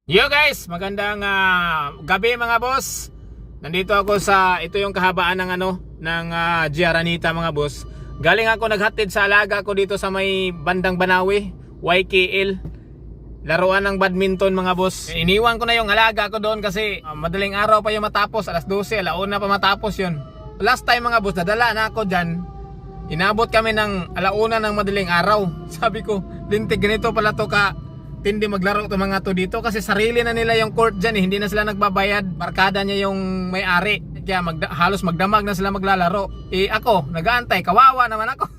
Yo guys, magandang gabi mga boss. Nandito ako sa ito yung kahabaan ng ng Giaranita mga boss. Galing ako naghatid sa alaga ko dito sa may bandang Banawi, YKL. Laruan ng badminton mga boss. Iniwan ko na yung alaga ko doon kasi madaling araw pa yung matapos, alas 12, alauna pa matapos yun. Last time mga boss, nadala na ako dyan. Inabot kami ng alauna ng madaling araw. Sabi ko, lintig ganito pala to ka hindi maglaro to mga to dito kasi sarili na nila yung court dyan hindi na sila nagbabayad, barkada niya yung may-ari, kaya halos magdamag na sila maglalaro. Ako, nag-aantay, kawawa naman ako.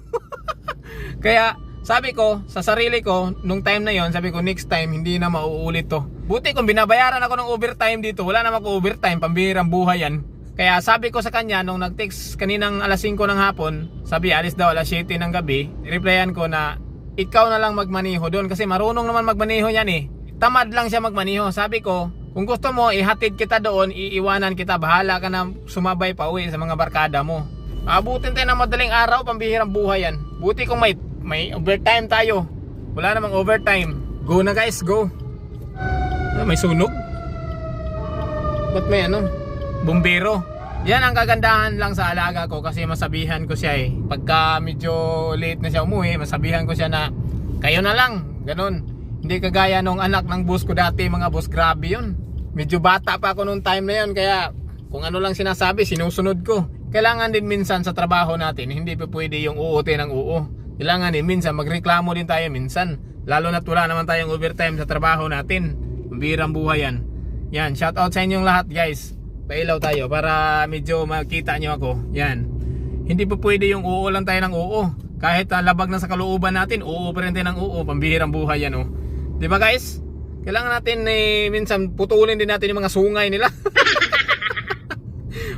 Kaya sabi ko sa sarili ko, nung time na yon, sabi ko next time hindi na mauulit to. Buti kung binabayaran ako ng overtime dito, wala naman ako overtime, pambihirang buhay yan. Kaya sabi ko sa kanya nung nag-text kaninang alas 5 ng hapon, sabi alis daw alas 7 ng gabi, replyan ko na ikaw na lang magmaniho doon kasi marunong naman magmaniho yan eh. Tamad lang siya magmaniho. Sabi ko, kung gusto mo ihatid kita doon, iiwanan kita, bahala ka na sumabay pa uwi sa mga barkada mo. Abutin tayo ng madaling araw, pambihirang buhay yan. Buti kung may overtime tayo. Wala namang overtime. Go na guys, go. May sunog. Ba't may bumbero. Yan ang kagandahan lang sa alaga ko kasi masabihan ko siya eh. Pagka medyo late na siya umuwi, masabihan ko siya na kayo na lang, ganun. Hindi kagaya nung anak ng boss ko dati mga boss, grabe yun. Medyo bata pa ako nung time na yun kaya kung ano lang sinasabi, sinusunod ko. Kailangan din minsan sa trabaho natin, hindi pa pwede yung uuti ng oo. Kailangan din minsan magreklamo din tayo minsan. Lalo na't wala naman tayong overtime sa trabaho natin. Mambirang buhay yan. Yan, shout out sa inyong lahat guys. Pailaw tayo para medyo makita nyo ako. Yan. Hindi pa pwede yung oo lang tayo ng oo. Kahit labag na sa kalooban natin, oo pa rin tayo ng oo. Pambihirang buhay yan oh. Diba guys? Kailangan natin minsan putulin din natin yung mga sungay nila.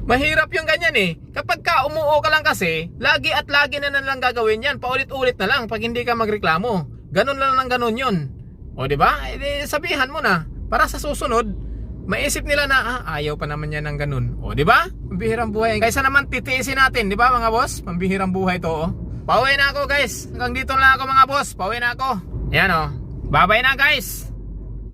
Mahirap yung ganyan eh. Kapag ka umuo ka lang kasi, lagi at lagi na lang gagawin yan. Paulit-ulit na lang pag hindi ka magreklamo. Ganun lang ng ganun yun. O diba? Sabihan mo na. Para sa susunod, maisip nila na ayaw pa naman yan ng ganun. O, di ba? Pambihirang buhay. Kaysa naman titiisin natin, di ba mga boss? Pambihirang buhay to, oh. Pauwi na ako, guys. Hanggang dito lang ako mga boss. Pauwi na ako. Ayan, oh. Bye-bye na, guys.